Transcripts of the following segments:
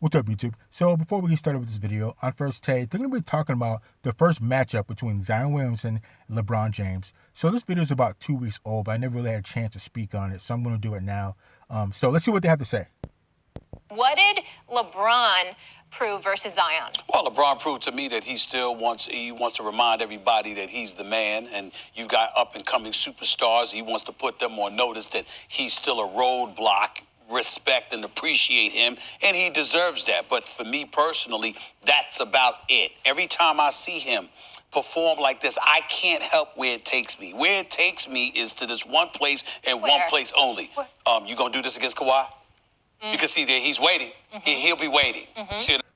What's up, YouTube? So before we get started with this video, on first take, they're going to be talking about the first matchup between Zion Williamson and LeBron James. So this video is about 2 weeks old, but I never really had a chance to speak on it, so I'm going to do it now. So let's see what they have to say. What did LeBron prove versus Zion? Well, LeBron proved to me that he wants to remind everybody that he's the man, and you've got up-and-coming superstars. He wants to put them on notice that he's still a roadblock. Respect and appreciate him, and he deserves that. But for me personally, that's about it. Every time I see him perform like this, I can't help where it takes me. Where it takes me is to this one place and one place only. You gonna do this against Kawhi? You can see that he's waiting. He'll be waiting.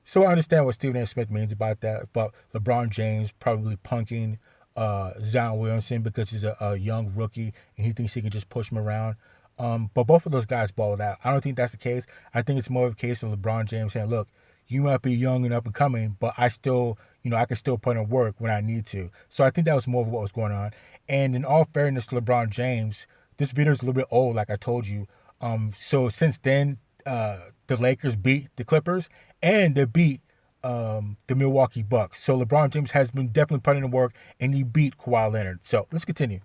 So I understand what Stephen A. Smith means about that, about LeBron James probably punking Zion Williamson because he's a young rookie and he thinks he can just push him around. But both of those guys balled out. I don't think that's the case. I think it's more of a case of LeBron James saying, look, you might be young and up and coming, but I still, I can still put in work when I need to. So I think that was more of what was going on. And in all fairness to LeBron James, this video is a little bit old, like I told you. So since then, the Lakers beat the Clippers and they beat the Milwaukee Bucks. So LeBron James has been definitely putting in work and he beat Kawhi Leonard. So let's continue.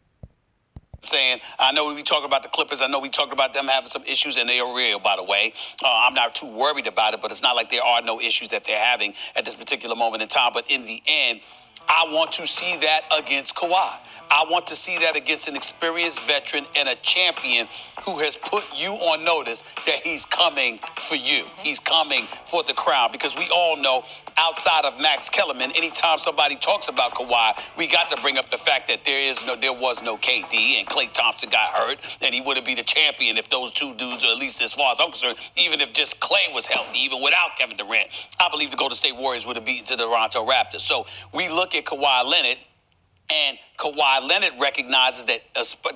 Saying, I know we talk about the Clippers. I know we talked about them having some issues, and they are real, by the way. I'm not too worried about it, but it's not like there are no issues that they're having at this particular moment in time. But in the end, I want to see that against Kawhi. I want to see that against an experienced veteran and a champion who has put you on notice that he's coming for you. He's coming for the crown, because we all know outside of Max Kellerman, anytime somebody talks about Kawhi, we got to bring up the fact that there was no KD and Klay Thompson got hurt, and he wouldn't be the champion if those two dudes, or at least as far as I'm concerned, even if just Klay was healthy, even without Kevin Durant, I believe the Golden State Warriors would have beaten the Toronto Raptors. So we look at Kawhi Leonard, and Kawhi Leonard recognizes that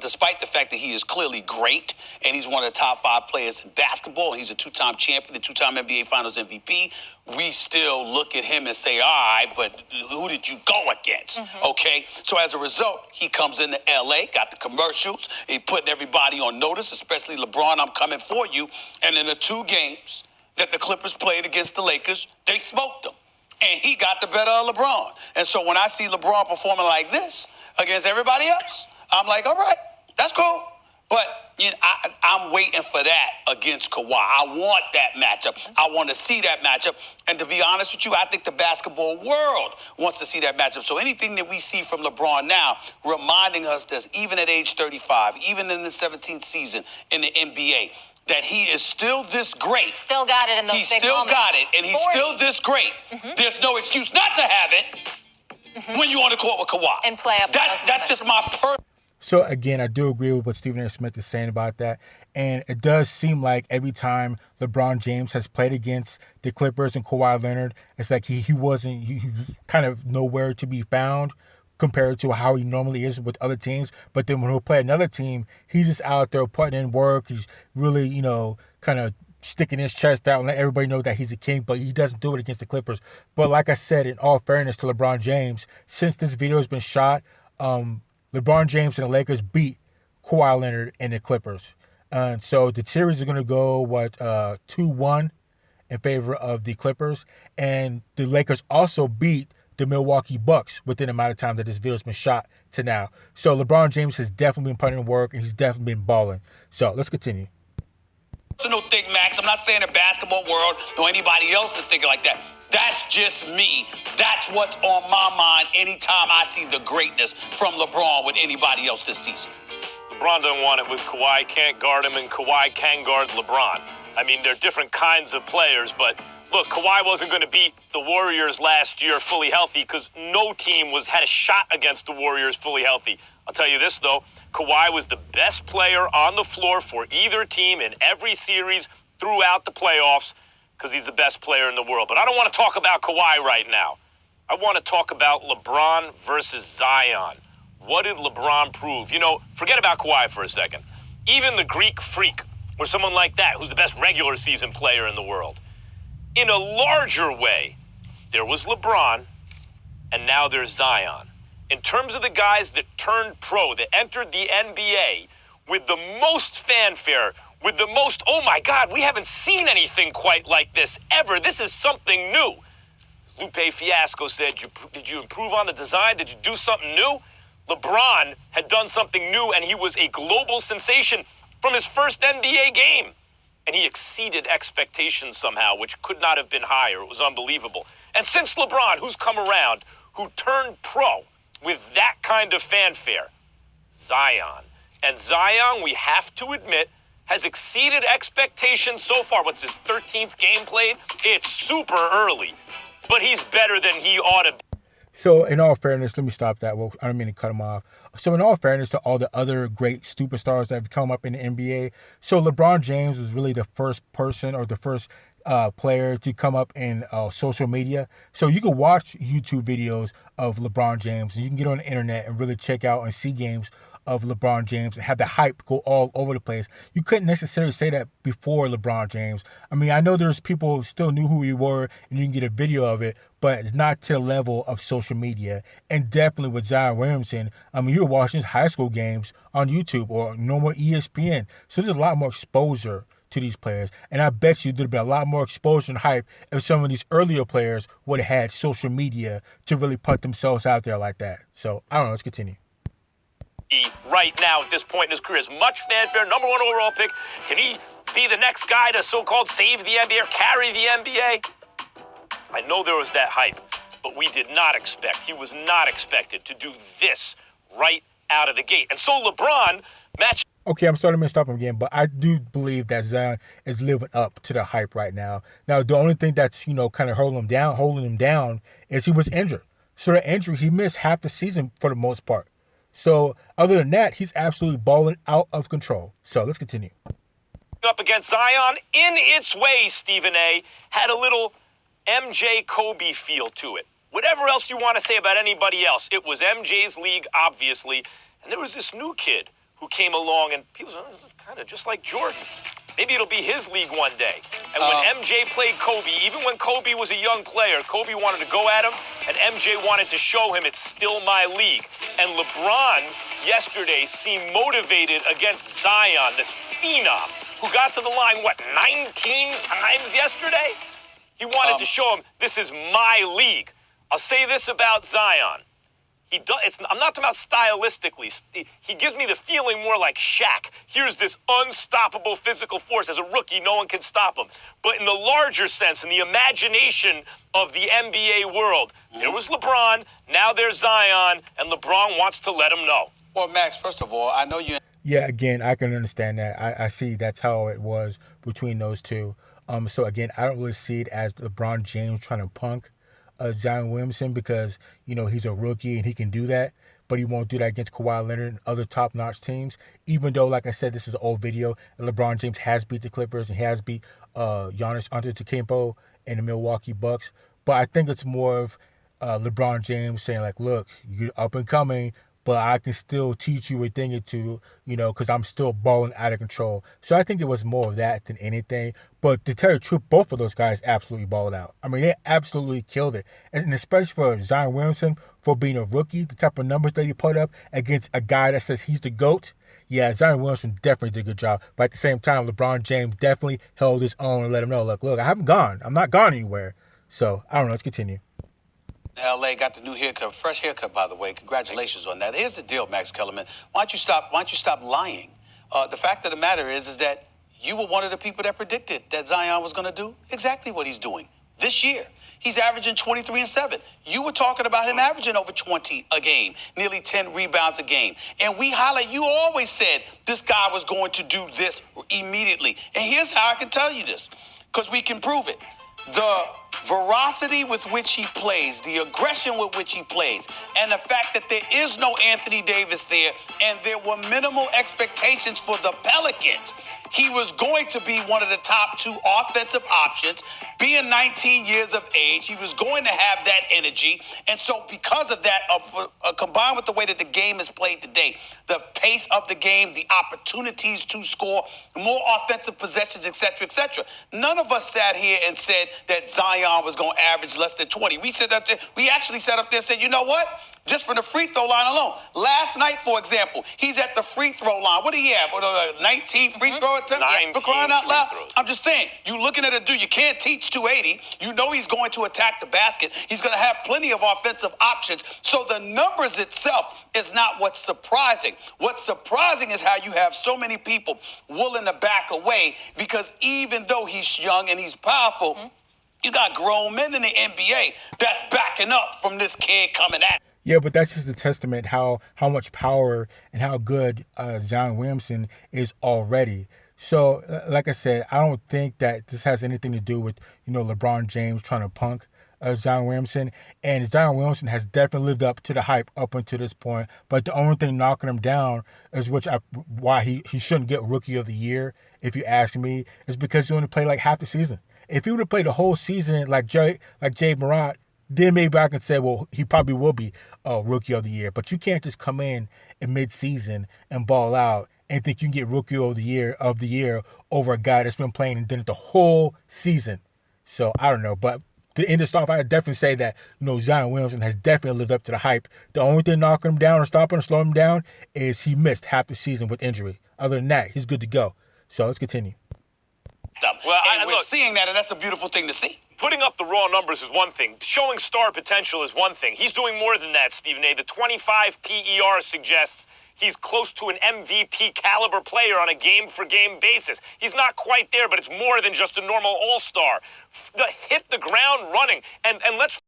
despite the fact that he is clearly great and he's one of the top 5 players in basketball and he's a 2-time champion, a 2-time NBA Finals MVP, we still look at him and say, all right, but who did you go against? Okay? So as a result, he comes into L.A., got the commercials, he putting everybody on notice, especially LeBron, I'm coming for you. And in the 2 games that the Clippers played against the Lakers, they smoked them. And he got the better of LeBron. And so when I see LeBron performing like this against everybody else, I'm like, all right, that's cool. But I'm waiting for that against Kawhi. I want that matchup. I want to see that matchup. And to be honest with you, I think the basketball world wants to see that matchup. So anything that we see from LeBron now, reminding us that even at age 35, even in the 17th season in the NBA, that he is still this great. Still got it in those He big still moments. got it, and he's still this great. There's no excuse not to have it when you're on the court with Kawhi. And play up. That's just my personal. So again, I do agree with what Stephen A. Smith is saying about that. And it does seem like every time LeBron James has played against the Clippers and Kawhi Leonard, it's like he was kind of nowhere to be found compared to how he normally is with other teams. But then when he'll play another team, he's just out there putting in work. He's really, kind of sticking his chest out and let everybody know that he's a king, but he doesn't do it against the Clippers. But like I said, in all fairness to LeBron James, since this video has been shot, LeBron James and the Lakers beat Kawhi Leonard and the Clippers. And so the series is going to go, 2-1 in favor of the Clippers. And the Lakers also beat the Milwaukee Bucks within the amount of time that this video has been shot to now. So LeBron James has definitely been putting in work and he's definitely been balling. So let's continue. Personal thing, Max. I'm not saying the basketball world or anybody else is thinking like that. That's just me. That's what's on my mind anytime I see the greatness from LeBron with anybody else this season. LeBron doesn't want it with Kawhi. Can't guard him, and Kawhi can guard LeBron. I mean, they're different kinds of players, but look, Kawhi wasn't going to beat the Warriors last year fully healthy because no team had a shot against the Warriors fully healthy. I'll tell you this, though. Kawhi was the best player on the floor for either team in every series throughout the playoffs because he's the best player in the world. But I don't want to talk about Kawhi right now. I want to talk about LeBron versus Zion. What did LeBron prove? Forget about Kawhi for a second. Even the Greek Freak or someone like that, who's the best regular season player in the world. In a larger way, there was LeBron, and now there's Zion. In terms of the guys that turned pro, that entered the NBA with the most fanfare, with the most, oh my God, we haven't seen anything quite like this ever. This is something new. Lupe Fiasco said, did you improve on the design? Did you do something new? LeBron had done something new, and he was a global sensation from his first NBA game. And he exceeded expectations somehow, which could not have been higher. It was unbelievable. And since LeBron, who's come around, who turned pro with that kind of fanfare? Zion. And Zion, we have to admit, has exceeded expectations so far. What's his 13th game played? It's super early, but he's better than he ought to be. So in all fairness, let me stop that. Well, I don't mean to cut him off. So in all fairness to all the other great superstars that have come up in the NBA, so LeBron James was really the first person or the first player to come up in social media. So you can watch YouTube videos of LeBron James, and you can get on the internet and really check out and see games of LeBron James and have the hype go all over the place. You couldn't necessarily say that before LeBron James. I mean, I know there's people who still knew who he were, and you can get a video of it, but it's not to the level of social media. And definitely with Zion Williamson, I mean, you're watching his high school games on YouTube or normal ESPN. So there's a lot more exposure to these players. And I bet you there'd be a lot more exposure and hype if some of these earlier players would have had social media to really put themselves out there like that. So, I don't know. Let's continue. Right now at this point in his career, as much fanfare, number one overall pick. Can he be the next guy to so-called save the NBA or carry the NBA? I know there was that hype, but we did not expect, he was not expected to do this right out of the gate. And so LeBron matched. Okay, I'm sorry to stop him again, but I do believe that Zion is living up to the hype right now. Now, the only thing that's, kind of holding him down is he was injured. So the injury, he missed half the season for the most part. So other than that, he's absolutely balling out of control. So let's continue. Up against Zion in its way, Stephen A. had a little MJ Kobe feel to it. Whatever else you want to say about anybody else, it was MJ's league, obviously. And there was this new kid who came along, and people said, oh, kind of just like Jordan. Maybe it'll be his league one day. And when MJ played Kobe, even when Kobe was a young player, Kobe wanted to go at him, and MJ wanted to show him it's still my league. And LeBron yesterday seemed motivated against Zion, this phenom, who got to the line, 19 times yesterday? He wanted to show him, this is my league. I'll say this about Zion. I'm not talking about stylistically. He gives me the feeling more like Shaq. Here's this unstoppable physical force. As a rookie, no one can stop him. But in the larger sense, in the imagination of the NBA world, there was LeBron, now there's Zion, and LeBron wants to let him know. Well, Max, first of all, I know you. Yeah, again, I can understand that. I see that's how it was between those two. So again, I don't really see it as LeBron James trying to punk Zion Williamson because, he's a rookie and he can do that, but he won't do that against Kawhi Leonard and other top-notch teams, even though, like I said, this is an old video, and LeBron James has beat the Clippers and has beat Giannis Antetokounmpo and the Milwaukee Bucks. But I think it's more of LeBron James saying, like, look, you're up and coming, but I can still teach you a thing or two, because I'm still balling out of control. So I think it was more of that than anything. But to tell you the truth, both of those guys absolutely balled out. I mean, they absolutely killed it. And especially for Zion Williamson, for being a rookie, the type of numbers that he put up against a guy that says he's the GOAT. Yeah, Zion Williamson definitely did a good job. But at the same time, LeBron James definitely held his own and let him know, look, I haven't gone. I'm not gone anywhere. So, I don't know. Let's continue. LA got the new haircut, fresh haircut, by the way. Congratulations on that. Here's the deal, Max Kellerman. Why don't you stop lying? The fact of the matter is that you were one of the people that predicted that Zion was going to do exactly what he's doing this year. He's averaging 23 and 7. You were talking about him averaging over 20 a game, nearly 10 rebounds a game. And we highlight, you always said this guy was going to do this immediately. And here's how I can tell you this, because we can prove it. The veracity with which he plays, the aggression with which he plays, and the fact that there is no Anthony Davis there, and there were minimal expectations for the Pelicans. He was going to be one of the top two offensive options. Being 19 years of age, he was going to have that energy. And so because of that, combined with the way that the game is played today, the pace of the game, the opportunities to score, more offensive possessions, et cetera, none of us sat here and said that Zion was going to average less than 20. We actually sat up there and said, you know what? Just from the free throw line alone. Last night, for example, he's at the free throw line. What do he have? 19 free throws? throw at 10? 19 For crying out loud. free throws. I'm just saying, you looking at a dude, you can't teach 280. You know he's going to attack the basket. He's going to have plenty of offensive options. So the numbers itself is not what's surprising. What's surprising is how you have so many people willing to back away, because even though he's young and he's powerful, you got grown men in the NBA that's backing up from this kid coming at. Yeah, but that's just a testament how much power and how good Zion Williamson is already. So, like I said, I don't think that this has anything to do with, LeBron James trying to punk Zion Williamson. And Zion Williamson has definitely lived up to the hype up until this point. But the only thing knocking him down is why he shouldn't get Rookie of the Year, if you ask me, is because he only played like half the season. If he would have played the whole season like Jay Morant, then maybe I can say, well, he probably will be Rookie of the Year. But you can't just come in mid-season and ball out and think you can get Rookie of the Year over a guy that's been playing and did it the whole season. So I don't know, but to end this off, I would definitely say that Zion Williamson has definitely lived up to the hype. The only thing knocking him down or stopping or slowing him down is he missed half the season with injury. Other than that, he's good to go. So let's continue. Well, we're seeing that, and that's a beautiful thing to see. Putting up the raw numbers is one thing. Showing star potential is one thing. He's doing more than that, Stephen A. The 25 PER suggests he's close to an MVP caliber player on a game-for-game basis. He's not quite there, but it's more than just a normal all-star. Hit the ground running. And let's